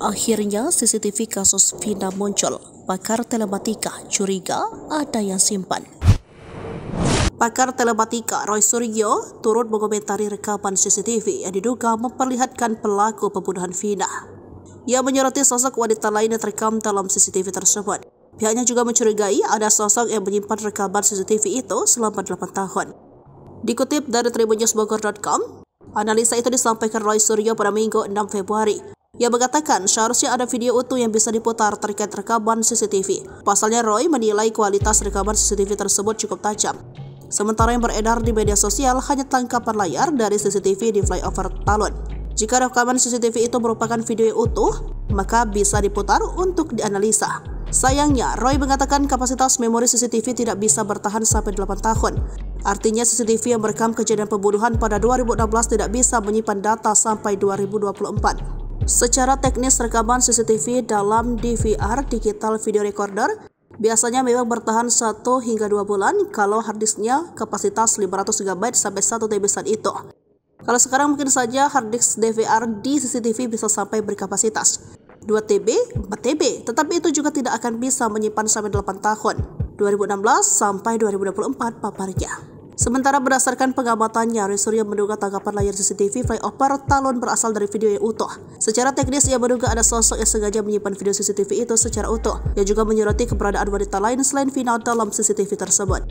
Akhirnya CCTV kasus Vina muncul. Pakar telematika curiga ada yang simpan. Pakar telematika Roy Suryo turut mengomentari rekaman CCTV yang diduga memperlihatkan pelaku pembunuhan Vina. Ia menyoroti sosok wanita lain yang terekam dalam CCTV tersebut. Pihaknya juga mencurigai ada sosok yang menyimpan rekaman CCTV itu selama 8 tahun. Dikutip dari tribunnews.bogor.com, analisa itu disampaikan Roy Suryo pada Minggu 6 Februari. Ia mengatakan seharusnya ada video utuh yang bisa diputar terkait rekaman CCTV. Pasalnya Roy menilai kualitas rekaman CCTV tersebut cukup tajam. Sementara yang beredar di media sosial hanya tangkapan layar dari CCTV di flyover Talun. Jika rekaman CCTV itu merupakan video utuh, maka bisa diputar untuk dianalisa. Sayangnya, Roy mengatakan kapasitas memori CCTV tidak bisa bertahan sampai 8 tahun. Artinya CCTV yang merekam kejadian pembunuhan pada 2016 tidak bisa menyimpan data sampai 2024. Secara teknis rekaman CCTV dalam DVR (Digital Video Recorder) biasanya memang bertahan 1 hingga 2 bulan kalau harddisknya kapasitas 500 GB sampai 1 TB saat itu. Kalau sekarang mungkin saja harddisk DVR di CCTV bisa sampai berkapasitas 2 TB, 4 TB, tetapi itu juga tidak akan bisa menyimpan sampai 8 tahun, 2016 sampai 2024 paparnya. Sementara berdasarkan pengamatannya, Roy Suryo menduga tangkapan layar CCTV flyover Talun berasal dari video yang utuh. Secara teknis, ia menduga ada sosok yang sengaja menyimpan video CCTV itu secara utuh. Ia juga menyoroti keberadaan wanita lain selain Vina dalam CCTV tersebut.